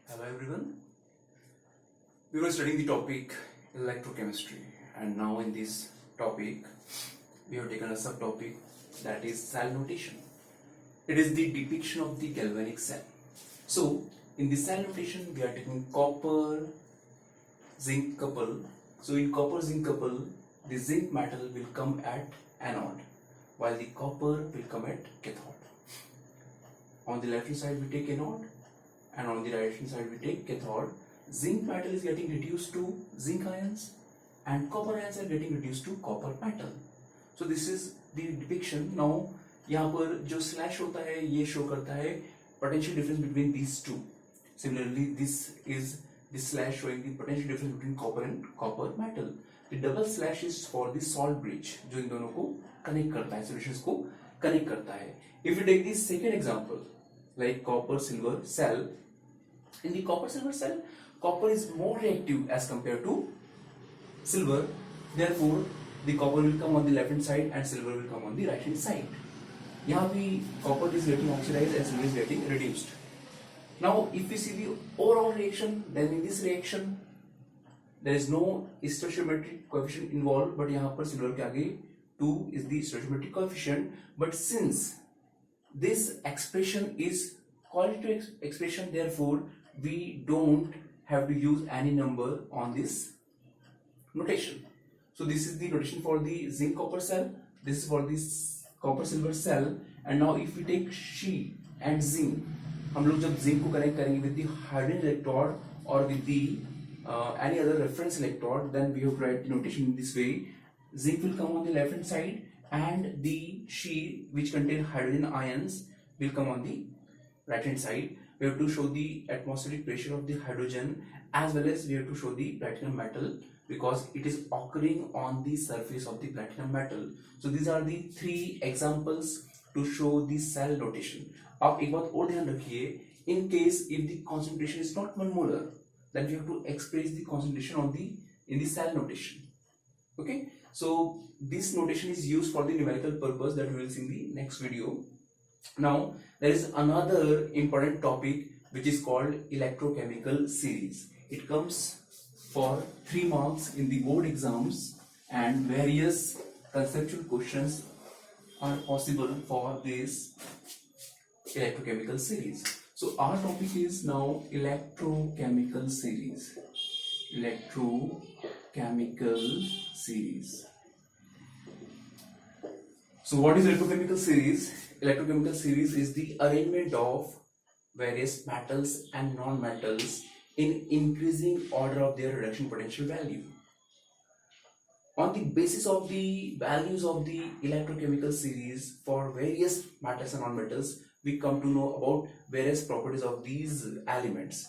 Hello everyone. We were studying the topic electrochemistry, and now in this topic we have taken a subtopic that is cell notation. It is the depiction of the galvanic cell. So in the cell notation we are taking copper zinc couple. So in copper zinc couple the zinc metal will come at anode while the copper will come at cathode. On the left hand side we take anode and on the right hand side we take cathode. Zinc metal is getting reduced to zinc ions and copper ions are getting reduced to copper metal. So this is the depiction. Now यहाँ पर जो slash होता है ये show करता है potential difference between these two. Similarly this is the slash showing the potential difference between copper and copper metal. The double slash is for the salt bridge जो इन दोनों को connect करता है, solutions को connect करता है. If we take the second example like copper silver cell, in the copper silver cell copper is more reactive as compared to silver, therefore the copper will come on the left hand side and silver will come on the right hand side. यहाँ भी copper is getting oxidized and silver is getting reduced. Now if we see the overall reaction, then in this reaction there is no stoichiometric coefficient involved, but यहाँ पर silver के आगे 2 is the stoichiometric coefficient. But since this expression is qualitative expression, therefore we don't have to use any number on this notation. So this is the notation for the zinc copper cell, this is for this copper silver cell. And now if we take She and zinc, हम लोग जब zinc को connect करेंगे with the hydrogen electrode or with the any other reference electrode, then we have to write the notation in this way. Zinc will come on the left hand side and the She, which contain hydrogen ions, will come on the right hand side. We have to show the atmospheric pressure of the hydrogen as well as we have to show the platinum metal because it is occurring on the surface of the platinum metal. So these are the three examples to show the cell notation. अब एक बात और ध्यान रखिए, in case if the concentration is not 1 molar, then we have to express the concentration on the in the cell notation. Okay, so this notation is used for the numerical purpose that we will see in the next video. Now there is another important topic which is called electrochemical series. It comes for 3 marks in the board exams and various conceptual questions are possible for this electrochemical series. So our topic is now electrochemical series. Electrochemical series. So what is electrochemical series? Electrochemical series is the arrangement of various metals and non-metals in increasing order of their reduction potential value. On the basis of the values of the electrochemical series for various metals and non-metals, we come to know about various properties of these elements.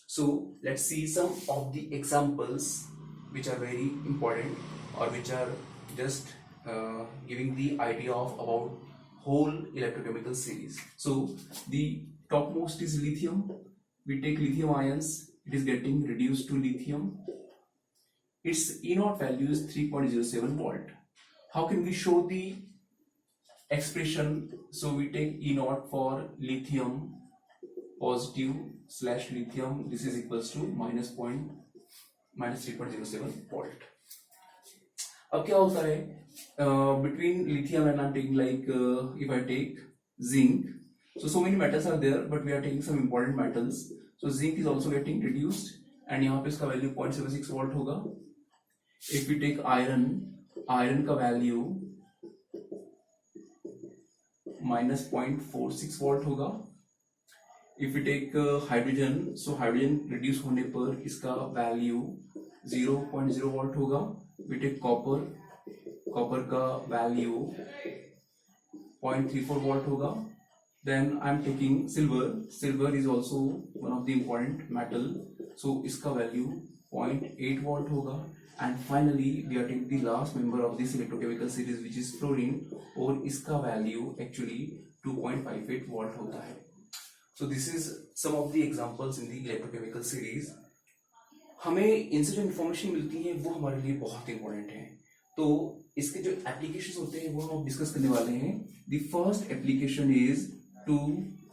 So let's see some of the examples which are very important or which are just giving the idea of about whole electrochemical series. So the topmost is lithium. We take lithium ions, it is getting reduced to lithium. Its E0 value is 3.07 volt. How can we show the expression? So we take E0 for lithium positive slash lithium, this is equals to minus 3.07 volt. अब क्या होता है between lithium and I'm taking like if I take zinc, so many metals are there but we are taking some important metals. So zinc is also getting reduced and यहाँ पे इसका value 0.76 volt होगा. If we take iron का value minus 0.46 volt होगा. If we take hydrogen, so hydrogen reduce होने पर इसका value 0.0 volt होगा. We take copper का value 0.34 volt होगा. Then I am taking silver is also one of the important metal, so इसका value 0.8 volt होगा. And finally we are taking the last member of this electrochemical series which is fluorine, और इसका value actually 2.58 volt होता है. So this is some of the examples in the electrochemical series. हमें इनसे जो information मिलती है वो हमारे लिए बहुत इंपॉर्टेंट है, तो इसके जो एप्लीकेशंस होते हैं वो हम डिस्कस करने वाले हैं. The first application is to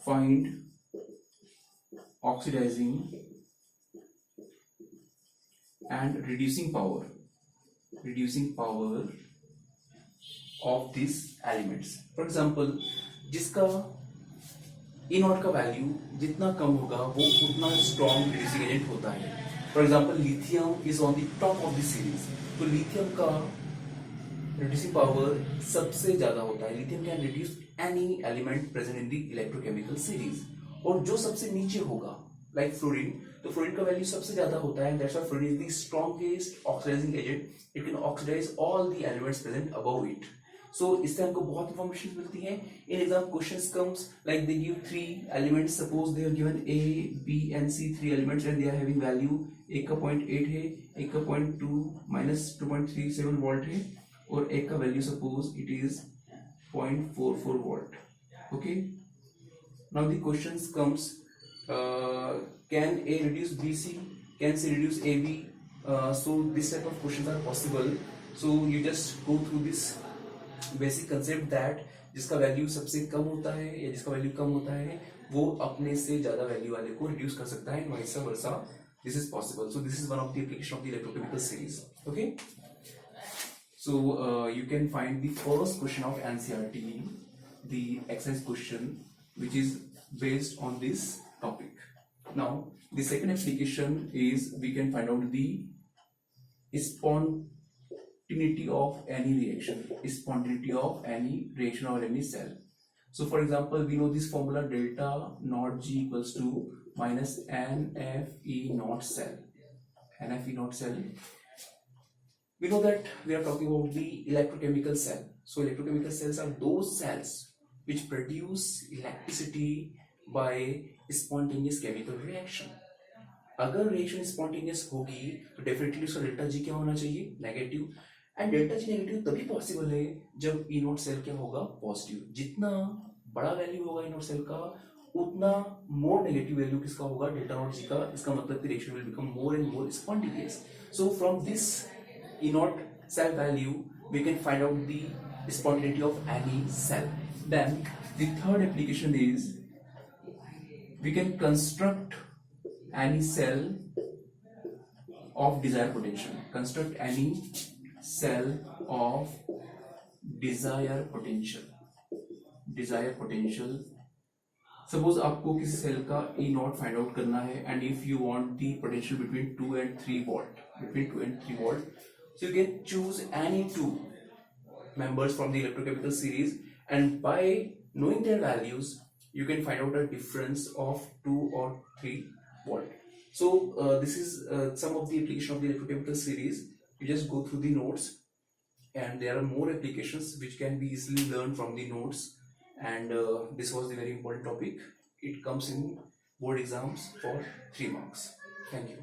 find oxidizing and reducing power of these elements. For example, जिसका E नॉट का वैल्यू जितना कम होगा वो उतना स्ट्रॉन्ग रिड्यूसिंग एजेंट होता है. For example lithium is on the top of the series. तो lithium का रिड्यूसिंग पावर सबसे ज्यादा होता है. Lithium can reduce any element present in the electrochemical series. और जो सबसे नीचे होगा लाइक फ्लोरीन, तो फ्लोरीन का वैल्यू सबसे ज्यादा होता है. That's why fluorine is the strongest oxidizing agent. It can oxidize all the elements present above it. So इससे हमको बहुत इंफॉर्मेशन मिलती है. In exam questions comes like they give 3 elements. Suppose they are given A, B and C 3 elements and they are having value. एक का 0.8 है, एक का 0.2 minus 2.37 वोल्ट है और एक का value suppose it is 0.44 volt. Okay. Now the questions comes. Can A reduce BC? Can C reduce AB? So this type of questions are possible. So you just go through this basic concept that जिसका value सबसे कम होता है या जिसका value कम होता है वो अपने से ज्यादा वैल्यू वाले को रिड्यूस कर सकता है. Vice versa this is possible. So this is one of the application of the electrochemical series. Okay, so you can find the first question of NCERT, the exercise question which is based on this topic. Now the second application is we can find out the spontaneity of any reaction or any cell. So for example, we know this formula delta naught G equals to minus NFE naught cell. NFE naught cell. We know that we are talking about the electrochemical cell. So electrochemical cells are those cells which produce electricity by spontaneous chemical reaction. अगर reaction spontaneous होगी तो definitely उसका delta G क्या होना चाहिए? Negative. And delta G negative तभी possible है जब ई नोट सेल क्या होगा? पॉजिटिव. जितना बड़ा वैल्यू होगा ई नोट सेल का उतना मोर नेगेटिव वैल्यू किसका होगा? डेल्टा नोट जी का. इसका मतलब reaction will become more and more spontaneous. So from this E naught cell value we can find out the spontaneity of any cell. Then the third application is we can construct any cell of desired potential. Construct any cell of desired potential. Suppose आपको किसी cell का E not find out करना है and if you want the potential between 2 and 3 volt, so you can choose any two members from the electrochemical series and by knowing their values you can find out a difference of 2 or 3 volt. So this is some of the application of the electrochemical series. You just go through the notes and there are more applications which can be easily learned from the notes, and this was the very important topic. It comes in board exams for 3 marks. Thank you.